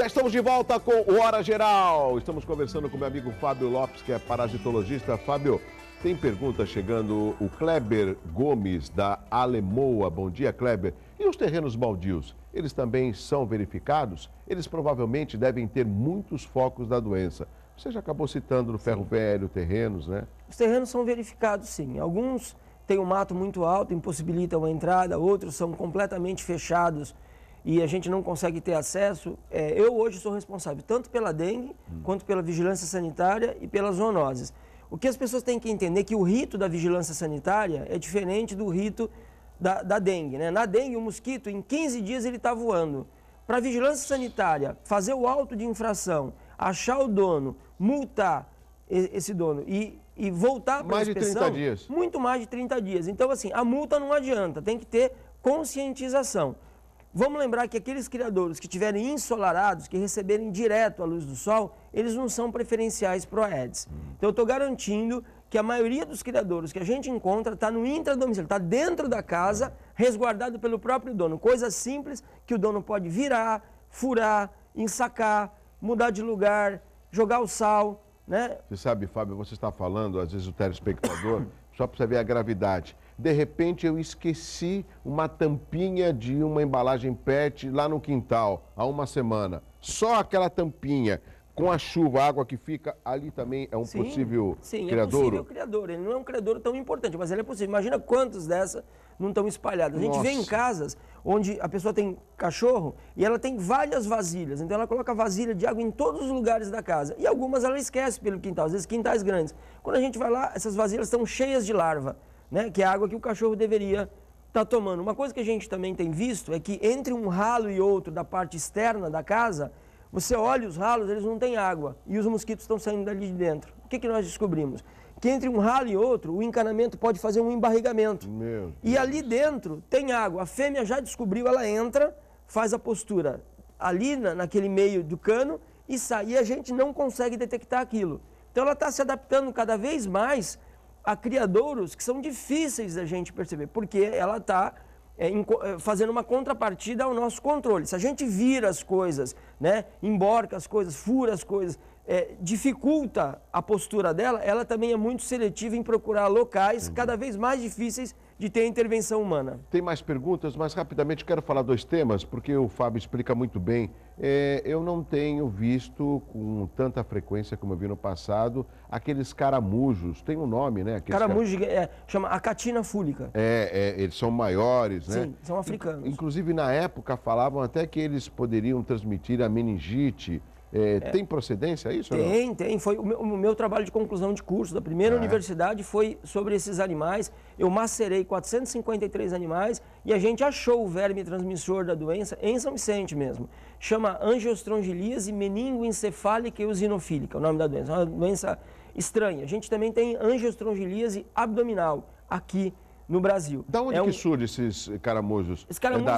Já estamos de volta com o Hora Geral. Estamos conversando com meu amigo Fábio Lopes, que é parasitologista. Fábio, tem pergunta chegando. O Kleber Gomes, da Alemoa. Bom dia, Kleber. E os terrenos baldios, eles também são verificados? Eles provavelmente devem ter muitos focos da doença. Você já acabou citando no Ferro Velho, terrenos, né? Os terrenos são verificados, sim. Alguns têm um mato muito alto, impossibilitam a entrada. Outros são completamente fechados e a gente não consegue ter acesso. Eu hoje sou responsável tanto pela dengue, quanto pela vigilância sanitária e pelas zoonoses. O que as pessoas têm que entender é que o rito da vigilância sanitária é diferente do rito da dengue, né? Na dengue, o mosquito, em 15 dias, ele está voando. Para a vigilância sanitária, fazer o auto de infração, achar o dono, multar esse dono e voltar para a inspeção... Mais de 30 dias. Muito mais de 30 dias. Então, assim, a multa não adianta, tem que ter conscientização. Vamos lembrar que aqueles criadouros que estiverem ensolarados, que receberem direto a luz do sol, eles não são preferenciais para o Aedes. Então, eu estou garantindo que a maioria dos criadouros que a gente encontra está no intradomicílio, está dentro da casa, resguardado pelo próprio dono. Coisas simples que o dono pode virar, furar, ensacar, mudar de lugar, jogar o sal, né? Você sabe, Fábio, você está falando, às vezes o telespectador, só para você ver a gravidade. De repente eu esqueci uma tampinha de uma embalagem PET lá no quintal, há uma semana. Só aquela tampinha, com a chuva, a água que fica, ali também é um possível criadouro? Sim, é possível criadouro. Ele não é um criadouro tão importante, mas ele é possível. Imagina quantas dessas não estão espalhadas. A gente vê em casas onde a pessoa tem cachorro e ela tem várias vasilhas. Então ela coloca vasilha de água em todos os lugares da casa. E algumas ela esquece pelo quintal, às vezes quintais grandes. Quando a gente vai lá, essas vasilhas estão cheias de larva, né? Que é a água que o cachorro deveria estar tomando. Uma coisa que a gente também tem visto é que entre um ralo e outro da parte externa da casa, você olha os ralos, eles não têm água e os mosquitos estão saindo dali de dentro. O que nós descobrimos? Que entre um ralo e outro, o encanamento pode fazer um embarrigamento. E ali dentro tem água. A fêmea já descobriu, ela entra, faz a postura ali naquele meio do cano e sai. E a gente não consegue detectar aquilo. Então ela está se adaptando cada vez mais a criadouros que são difíceis da gente perceber, porque ela está fazendo uma contrapartida ao nosso controle. Se a gente vira as coisas, né, emborca as coisas, fura as coisas, dificulta a postura dela, ela também é muito seletiva em procurar locais cada vez mais difíceis de ter intervenção humana. Tem mais perguntas, mas rapidamente quero falar dois temas, porque o Fábio explica muito bem. Eu não tenho visto com tanta frequência como eu vi no passado aqueles caramujos, tem um nome, né? Caramujo chama acatina fúlica. Eles são maiores, né? Sim, são africanos. Inclusive na época falavam até que eles poderiam transmitir a meningite. Tem procedência isso? Tem. Foi o meu trabalho de conclusão de curso da primeira universidade foi sobre esses animais. Eu macerei 453 animais e a gente achou o verme transmissor da doença em São Vicente mesmo. Chama angiostrongilíase meningoencefálica eosinofílica, o nome da doença. É uma doença estranha. A gente também tem angiostrongilíase abdominal aqui no Brasil. Da onde que surgem esses caramujos?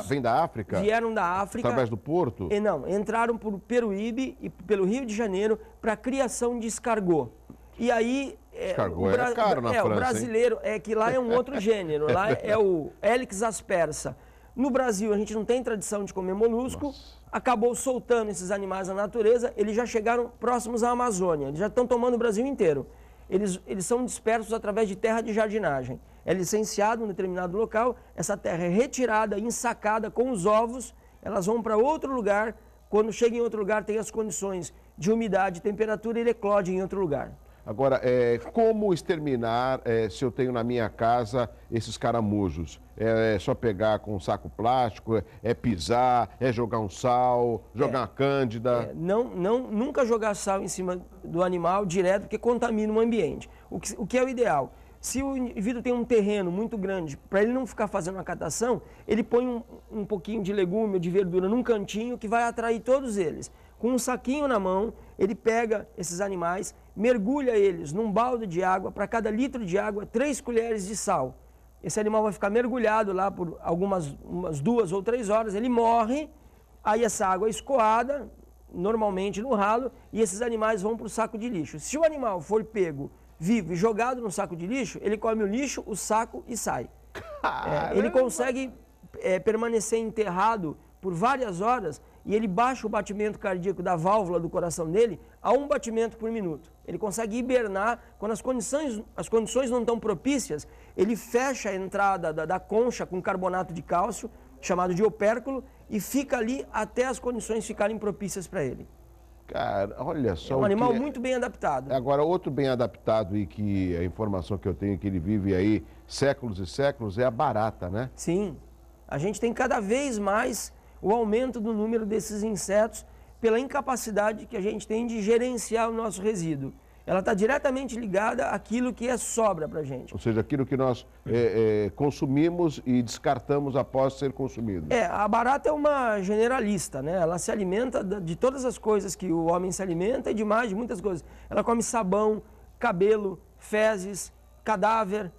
Vem da África? Vieram da África. Através do Porto? Não, entraram por Peruíbe e pelo Rio de Janeiro para a criação de escargot. E aí... Escargot é caro na França, o brasileiro, que lá é um outro gênero, lá é o Helix aspersa. No Brasil a gente não tem tradição de comer molusco, acabou soltando esses animais na natureza, eles já chegaram próximos à Amazônia, eles já estão tomando o Brasil inteiro. Eles são dispersos através de terra de jardinagem. É licenciado em um determinado local, essa terra é retirada, ensacada com os ovos, elas vão para outro lugar, quando chega em outro lugar tem as condições de umidade e temperatura, ele eclode em outro lugar. Agora, como exterminar se eu tenho na minha casa esses caramujos? É só pegar com um saco plástico, pisar, jogar um sal, jogar uma cândida? Nunca jogar sal em cima do animal direto, porque contamina o ambiente. O que é o ideal? Se o indivíduo tem um terreno muito grande, para ele não ficar fazendo uma catação, ele põe um pouquinho de legume ou de verdura num cantinho que vai atrair todos eles. Com um saquinho na mão, ele pega esses animais, mergulha eles num balde de água, para cada litro de água, 3 colheres de sal. Esse animal vai ficar mergulhado lá por umas 2 ou 3 horas, ele morre, aí essa água é escoada, normalmente no ralo, e esses animais vão para o saco de lixo. Se o animal for pego vivo e jogado no saco de lixo, ele come o lixo, o saco e sai. Ele consegue permanecer enterrado por várias horas e ele baixa o batimento cardíaco da válvula do coração dele a 1 batimento por minuto. Ele consegue hibernar quando as condições não estão propícias, ele fecha a entrada da concha com carbonato de cálcio, chamado de opérculo, e fica ali até as condições ficarem propícias para ele. Cara, olha só. É um animal muito bem adaptado. Agora, outro bem adaptado e que a informação que eu tenho é que ele vive aí séculos e séculos é a barata, né? Sim. A gente tem cada vez mais o aumento do número desses insetos pela incapacidade que a gente tem de gerenciar o nosso resíduo. Ela está diretamente ligada àquilo que é sobra para a gente. Ou seja, aquilo que nós consumimos e descartamos após ser consumido. A barata é uma generalista, né? Ela se alimenta de todas as coisas que o homem se alimenta e de muitas coisas. Ela come sabão, cabelo, fezes, cadáver,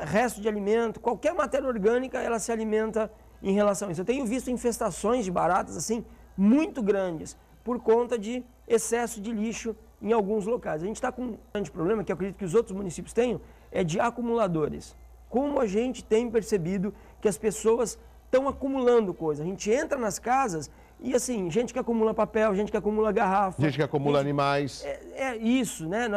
resto de alimento, qualquer matéria orgânica ela se alimenta em relação a isso. Eu tenho visto infestações de baratas assim muito grandes por conta de excesso de lixo em alguns locais. A gente está com um grande problema, que eu acredito que os outros municípios tenham, é de acumuladores. Como a gente tem percebido que as pessoas estão acumulando coisa. A gente entra nas casas e, assim, gente que acumula papel, gente que acumula garrafa. Gente que acumula animais. É isso, né?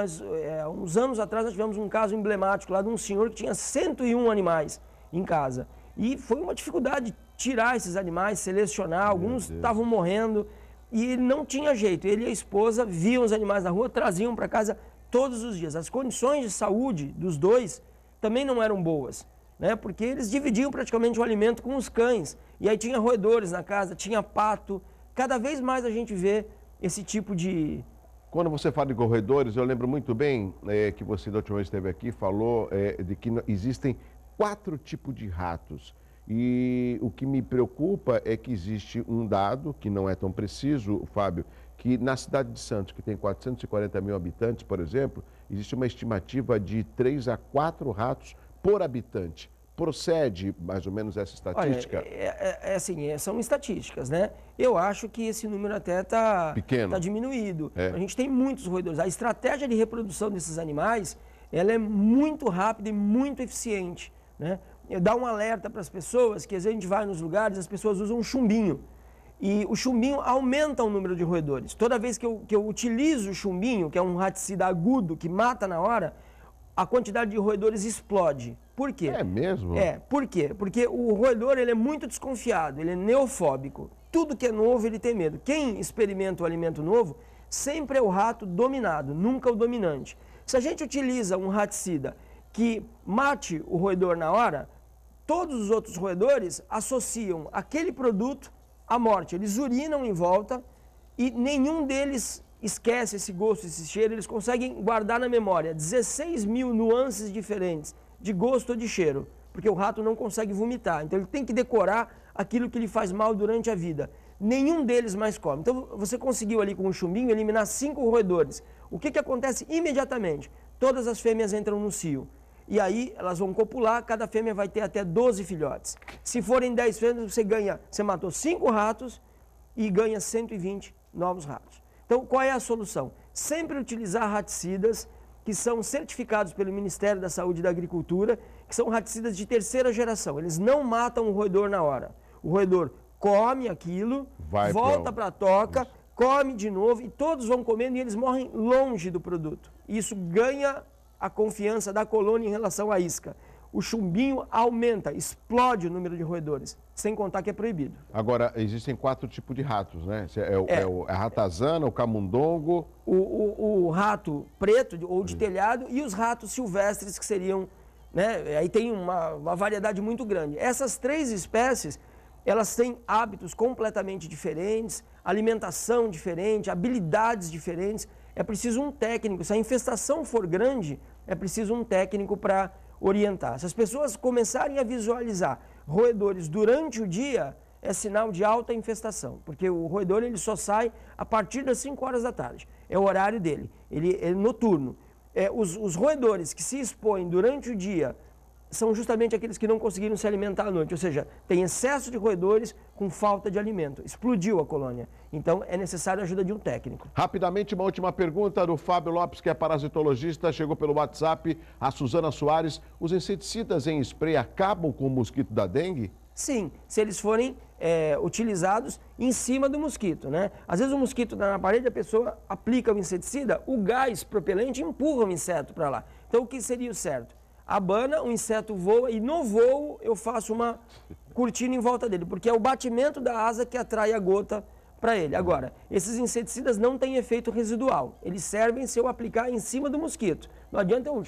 Uns anos atrás, nós tivemos um caso emblemático lá de um senhor que tinha 101 animais em casa. E foi uma dificuldade tirar esses animais, selecionar, alguns estavam morrendo. E ele não tinha jeito, ele e a esposa viam os animais na rua, traziam para casa todos os dias. As condições de saúde dos dois também não eram boas, né? Porque eles dividiam praticamente o alimento com os cães. E aí tinha roedores na casa, tinha pato. Cada vez mais a gente vê esse tipo de... Quando você fala de roedores, eu lembro muito bem que você da última vez esteve aqui, falou de que existem 4 tipos de ratos. E o que me preocupa é que existe um dado, que não é tão preciso, Fábio, que na cidade de Santos, que tem 440 mil habitantes, por exemplo, existe uma estimativa de 3 a 4 ratos por habitante. Procede mais ou menos essa estatística? Olha, assim, são estatísticas, né? Eu acho que esse número até está diminuído. A gente tem muitos roedores. A estratégia de reprodução desses animais, ela é muito rápida e muito eficiente, né? Dá um alerta para as pessoas que às vezes a gente vai nos lugares, as pessoas usam um chumbinho. E o chumbinho aumenta o número de roedores. Toda vez que eu utilizo o chumbinho, que é um raticida agudo que mata na hora, a quantidade de roedores explode. Por quê? É mesmo? Por quê? Porque o roedor ele é muito desconfiado, ele é neofóbico. Tudo que é novo ele tem medo. Quem experimenta o alimento novo sempre é o rato dominado, nunca o dominante. Se a gente utiliza um raticida que mate o roedor na hora, todos os outros roedores associam aquele produto à morte. Eles urinam em volta e nenhum deles esquece esse gosto, esse cheiro. Eles conseguem guardar na memória 16 mil nuances diferentes de gosto ou de cheiro, porque o rato não consegue vomitar. Então ele tem que decorar aquilo que lhe faz mal durante a vida. Nenhum deles mais come. Então você conseguiu ali com o chumbinho eliminar 5 roedores. O que acontece imediatamente? Todas as fêmeas entram no cio. E aí elas vão copular, cada fêmea vai ter até 12 filhotes. Se forem 10 fêmeas, você matou 5 ratos e ganha 120 novos ratos. Então, qual é a solução? Sempre utilizar raticidas que são certificados pelo Ministério da Saúde e da Agricultura, que são raticidas de 3ª geração. Eles não matam o roedor na hora. O roedor come aquilo, volta para a toca, come de novo e todos vão comendo e eles morrem longe do produto. Isso ganha a confiança da colônia em relação à isca. O chumbinho aumenta, explode o número de roedores, sem contar que é proibido. Agora, existem 4 tipos de ratos, né? A ratazana, o camundongo... O rato preto ou de telhado e os ratos silvestres que seriam... né? Aí tem uma variedade muito grande. Essas 3 espécies, elas têm hábitos completamente diferentes, alimentação diferente, habilidades diferentes. É preciso um técnico. Se a infestação for grande, é preciso um técnico para orientar. Se as pessoas começarem a visualizar roedores durante o dia, é sinal de alta infestação, porque o roedor ele só sai a partir das 5 horas da tarde. É o horário dele, ele é noturno. Os roedores que se expõem durante o dia são justamente aqueles que não conseguiram se alimentar à noite, ou seja, tem excesso de roedores com falta de alimento. Explodiu a colônia. Então, é necessário a ajuda de um técnico. Rapidamente, uma última pergunta do Fábio Lopes, que é parasitologista, chegou pelo WhatsApp, a Suzana Soares. Os inseticidas em spray acabam com o mosquito da dengue? Sim, se eles forem utilizados em cima do mosquito, né? Às vezes o mosquito está na parede, a pessoa aplica o inseticida, o gás propelente empurra o inseto para lá. Então o que seria o certo? Abana, o inseto voa e no voo eu faço uma cortina em volta dele, porque é o batimento da asa que atrai a gota para ele. Agora, esses inseticidas não têm efeito residual, eles servem se eu aplicar em cima do mosquito. Não adianta eu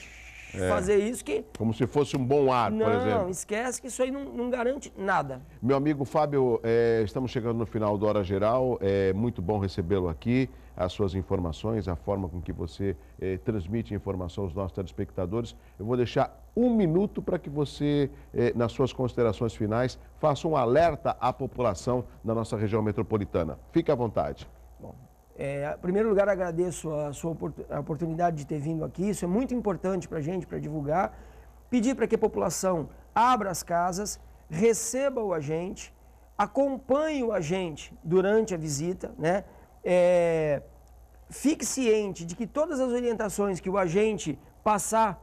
fazer isso que... Como se fosse um bom ar, por exemplo. Não, esquece que isso aí não garante nada. Meu amigo Fábio, estamos chegando no final do Hora Geral, é muito bom recebê-lo aqui, as suas informações, a forma com que você transmite informação aos nossos telespectadores. Eu vou deixar 1 minuto para que você, nas suas considerações finais, faça um alerta à população da nossa região metropolitana. Fique à vontade. Bom, em primeiro lugar, agradeço a oportunidade de ter vindo aqui. Isso é muito importante para a gente, para divulgar. Pedir para que a população abra as casas, receba o agente, acompanhe o agente durante a visita, né? Fique ciente de que todas as orientações que o agente passar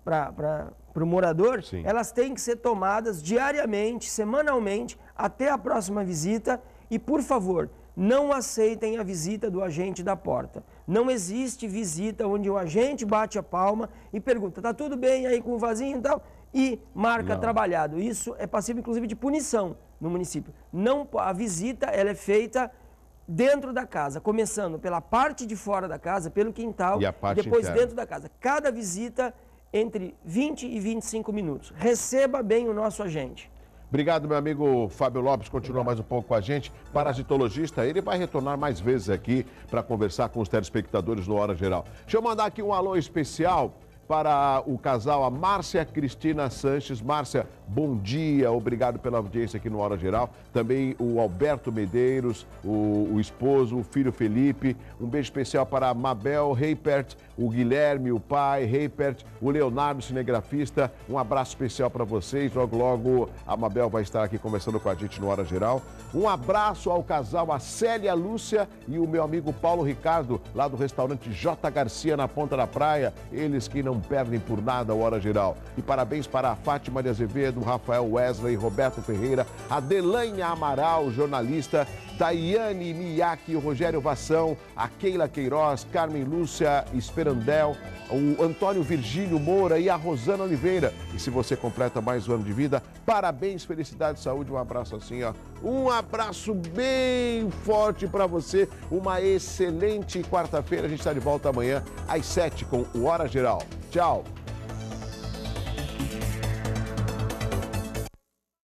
para o morador, Sim, elas têm que ser tomadas diariamente, semanalmente, até a próxima visita. E, por favor, não aceitem a visita do agente da porta. Não existe visita onde o agente bate a palma e pergunta, tá tudo bem aí com o vasinho e tal? E marca trabalhado. Isso é passível, inclusive, de punição no município. Não, a visita ela é feita dentro da casa, começando pela parte de fora da casa, pelo quintal, e a parte depois interna. dentro da casa. Cada visita entre 20 e 25 minutos. Receba bem o nosso agente. Obrigado, meu amigo Fábio Lopes, continua mais um pouco com a gente. Parasitologista, ele vai retornar mais vezes aqui para conversar com os telespectadores no Hora Geral. Deixa eu mandar aqui um alô especial para o casal, a Márcia Cristina Sanches. Márcia, bom dia, obrigado pela audiência aqui no Hora Geral. Também o Alberto Medeiros, o esposo, o filho Felipe. Um beijo especial para a Mabel Reipert, o Guilherme, o pai Reipert, o Leonardo, cinegrafista. Um abraço especial para vocês. Logo, logo, a Mabel vai estar aqui conversando com a gente no Hora Geral. Um abraço ao casal, a Célia Lúcia e o meu amigo Paulo Ricardo, lá do restaurante J. Garcia, na Ponta da Praia. Eles que não perdem por nada a Hora Geral. E parabéns para a Fátima de Azevedo, Rafael Wesley, Roberto Ferreira, a Delanha Amaral, jornalista, Daiane Miyake, o Rogério Vassão, a Keila Queiroz, Carmen Lúcia Esperandel, o Antônio Virgílio Moura e a Rosana Oliveira. E se você completa mais um ano de vida, parabéns, felicidade, saúde, um abraço assim, ó. Um abraço bem forte para você, uma excelente quarta-feira. A gente está de volta amanhã às 7 com o Hora Geral. Tchau!